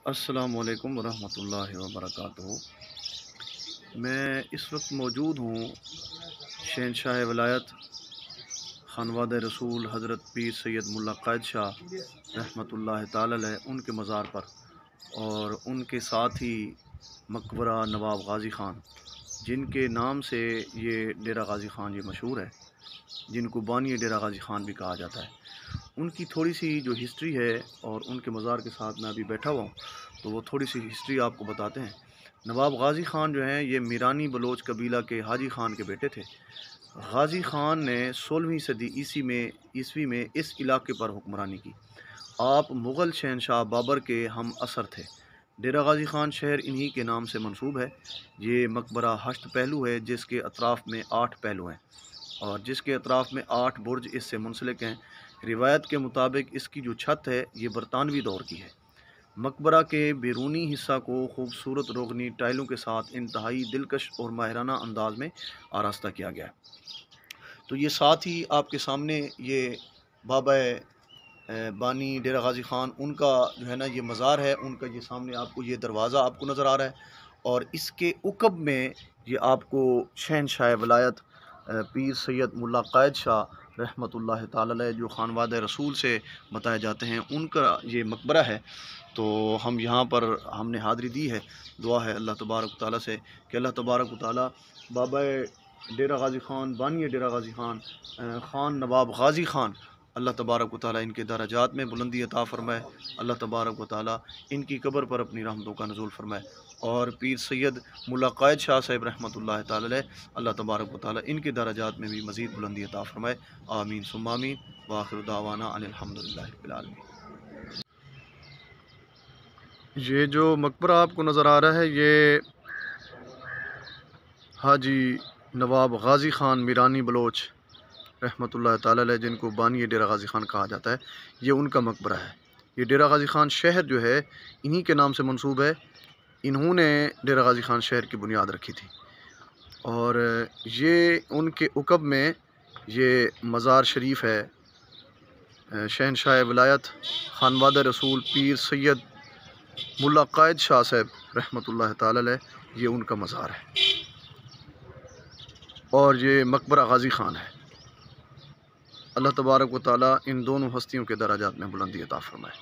السلام علیکم ورحمۃ اللہ وبرکاتہ۔ میں اس وقت موجود ہوں شہنشاہ ولایت خانواد رسول حضرت پیر سید ملا قائد شاہ رحمۃ اللہ تعالی علیہ ان کے مزار پر، اور ان کے ساتھ ہی مقبرہ نواب غازی خان، جن کے نام سے یہ ڈیرہ غازی خان یہ مشہور ہے، جن کو بانی ڈیرہ غازی خان بھی کہا جاتا ہے۔ ان کی تھوڑی سی جو ہسٹری ہے، اور ان کے مزار کے ساتھ میں ابھی بیٹھا ہوا ہوں، تو وہ تھوڑی سی ہسٹری آپ کو بتاتے ہیں۔ نواب غازی خان جو ہیں یہ میرانی بلوچ قبیلہ کے حاجی خان کے بیٹے تھے۔ غازی خان نے 16ویں صدی عیسوی میں اس علاقے پر حکمرانی کی۔ آپ مغل شہنشاہ بابر کے ہم عصر تھے۔ ڈیرہ غازی خان شہر انہی کے نام سے منسوب ہے۔ یہ مقبرہ 8 پہلو ہے، جس کے اطراف میں 8 پہلو ہیں، اور جس کے اطراف میں 8 برج اس سے منسلک ہیں۔ روایت کے مطابق اس کی جو چھت ہے یہ برطانوی دور کی ہے۔ مقبرہ کے بیرونی حصہ کو خوبصورت روغنی ٹائلوں کے ساتھ انتہائی دلکش اور ماہرانہ انداز میں آراستہ کیا گیا ہے۔ تو یہ ساتھ ہی آپ کے سامنے یہ بابا بانی ڈیرہ غازی خان ان کا جو ہے نا یہ مزار ہے، ان کا یہ سامنے آپ کو یہ دروازہ آپ کو نظر آ رہا ہے، اور اس کے عقب میں یہ آپ کو شہنشاہ ولایت پیر سید ملا قائد شاہ رحمۃ اللہ تعالی علیہ جو خانواد رسول سے بتائے جاتے ہیں، ان کا یہ مقبرہ ہے۔ تو ہم یہاں پر ہم نے حاضری دی ہے۔ دعا ہے اللہ تبارک و تعالیٰ سے کہ اللہ تبارک و تعالیٰ بابا ڈیرہ غازی خان، بانی ڈیرہ غازی خان، خان نواب غازی خان، اللہ تبارک و تعالیٰ ان کے درجات میں بلندی عطا فرمائے۔ اللہ تبارک و تعالیٰ ان کی قبر پر اپنی رحمتوں کا نزول فرمائے، اور پیر سید ملا قائد شاہ صاحب رحمۃ اللہ تعالی علیہ، اللہ تبارک و تعالیٰ ان کے درجات میں بھی مزید بلندی عطا فرمائے۔ آمین ثم آمین، وآخر دعوانا ان الحمد للہ رب العالمین۔ یہ جو مقبرہ آپ کو نظر آ رہا ہے یہ حاجی نواب غازی خان میرانی بلوچ رحمۃ اللہ تعالی علیہ، جن کو بانی ڈیرہ غازی خان کہا جاتا ہے، یہ ان کا مقبرہ ہے۔ یہ ڈیرہ غازی خان شہر جو ہے انہی کے نام سے منسوب ہے۔ انہوں نے ڈیرہ غازی خان شہر کی بنیاد رکھی تھی، اور یہ ان کے عقب میں یہ مزار شریف ہے شہنشاہ ولایت خانواد رسول پیر سید ملا قائد شاہ صاحب رحمۃ اللہ تعالی علیہ، یہ ان کا مزار ہے، اور یہ مقبرہ غازی خان ہے۔ اللہ تبارک و تعالیٰ ان دونوں ہستیوں کے درجات میں بلندی عطا فرمائے۔